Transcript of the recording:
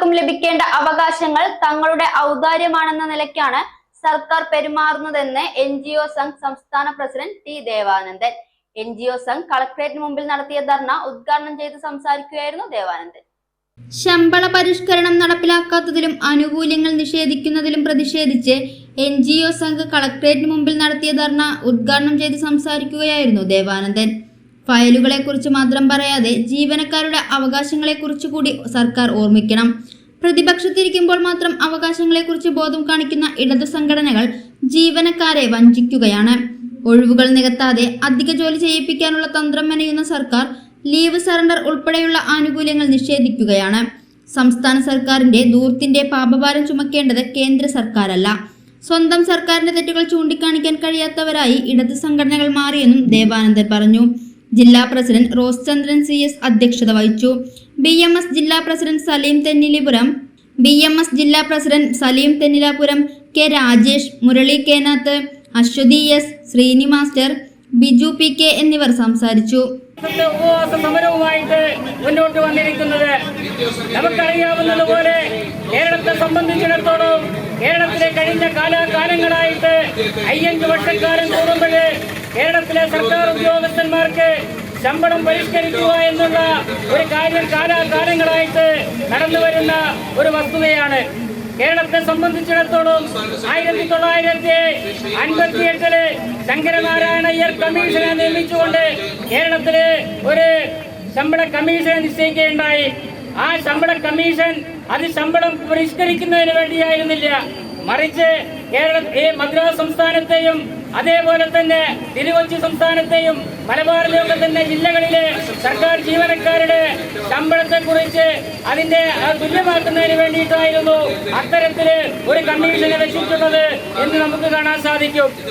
ജീവനക്കാർക്കും ലഭിക്കേണ്ട അവകാശങ്ങൾ തങ്ങളുടെ ഔദാര്യമാണെന്ന നിലയ്ക്കാണ് സർക്കാർ പെരുമാറുന്നതെന്ന് NGO സംഘ് സംസ്ഥാന president T Devanandan. NGO Sangh കളക്ടറേറ്റിന് മുമ്പിൽ നടത്തിയ ധർണ ഉദ്ഘാടനം ചെയ്ത് സംസാരിക്കുകയായിരുന്നു ദേവാനന്ദൻ. ശമ്പള പരിഷ്കരണം നടപ്പിലാക്കാത്തതിലും ആനുകൂല്യങ്ങൾ നിഷേധിക്കുന്നതിലും പ്രതിഷേധിച്ച് NGO സംഘ് കളക്ടറേറ്റിന് മുമ്പിൽ നടത്തിയ ധർണ ഉദ്ഘാടനം ചെയ്ത് സംസാരിക്കുകയായിരുന്നു ദേവാനന്ദൻ. ഫയലുകളെക്കുറിച്ച് മാത്രം പറയാതെ ജീവനക്കാരുടെ അവകാശങ്ങളെക്കുറിച്ച് കൂടി സർക്കാർ ഓർമ്മിക്കണം. പ്രതിപക്ഷത്തിരിക്കുമ്പോൾ മാത്രം അവകാശങ്ങളെക്കുറിച്ച് ബോധം കാണിക്കുന്ന ഇടതു സംഘടനകൾ ജീവനക്കാരെ വഞ്ചിക്കുകയാണ്. ഒഴിവുകൾ നികത്താതെ അധിക ജോലി ചെയ്യിപ്പിക്കാനുള്ള തന്ത്രം മെനയുന്ന സർക്കാർ ലീവ് സറണ്ടർ ഉൾപ്പെടെയുള്ള ആനുകൂല്യങ്ങൾ നിഷേധിക്കുകയാണ്. സംസ്ഥാന സർക്കാരിന്റെ ധൂർത്തിന്റെ പാപഭാരം ചുമക്കേണ്ടത് കേന്ദ്ര സർക്കാരല്ല. സ്വന്തം സർക്കാരിന്റെ തെറ്റുകൾ ചൂണ്ടിക്കാണിക്കാൻ കഴിയാത്തവരായി ഇടതു സംഘടനകൾ മാറിയെന്നും ദേവാനന്ദൻ പറഞ്ഞു. ജില്ലാ പ്രസിഡന്റ് റോസ് ചന്ദ്രൻ CS അധ്യക്ഷത വഹിച്ചു. BMS ജില്ലാ president Saleem Thennilapuram, K Rajesh, Murali Kenath, Aswathy S, Sreeni master, Biju PK എന്നിവർ സംസാരിച്ചു. ഉപവാസ സമരവുമായിട്ട് മുന്നോട്ട് വന്നിരിക്കുന്നത് നമുക്കറിയാവുന്നതുപോലെ കേരളത്തെ സംബന്ധിച്ചിടത്തോളം കേരളത്തിലെ കഴിഞ്ഞ കാലാകാലങ്ങളായിട്ട് 5 വർഷക്കാലം കൂടുമ്പോൾ കേരളത്തിലെ സർക്കാർ ഉദ്യോഗസ്ഥന്മാർക്ക് ശമ്പളം പരിഷ്കരിക്കുക എന്നുള്ള ഒരു കാര്യം കാലാകാലങ്ങളായിട്ട് നടന്നു വരുന്ന ഒരു വസ്തുതയാണ്. കേരളത്തെ സംബന്ധിച്ചിടത്തോളം 1958 ശങ്കരനാരായണ അയ്യർ കമ്മീഷനെ നിയമിച്ചുകൊണ്ട് കേരളത്തില് ഒരു ശമ്പള കമ്മീഷനെ നിശ്ചയിക്കുകയുണ്ടായി. ആ ശമ്പള കമ്മീഷൻ അത് ശമ്പളം പരിഷ്കരിക്കുന്നതിന് വേണ്ടിയായിരുന്നില്ല, മറിച്ച് മദ്രാസ് സംസ്ഥാനത്തെയും അതേപോലെ തന്നെ തിരുവഞ്ചി സംസ്ഥാനത്തെയും മലബാറിലെയൊക്കെ തന്നെ ജില്ലകളിലെ സർക്കാർ ജീവനക്കാരുടെ ശമ്പളത്തെ കുറിച്ച് അതിന്റെ തുല്യമാക്കുന്നതിന് വേണ്ടിയിട്ടായിരുന്നു അത്തരത്തില് ഒരു കമ്മീഷനെ വെച്ചിട്ടുള്ളത് എന്ന് നമുക്ക് കാണാൻ സാധിക്കും.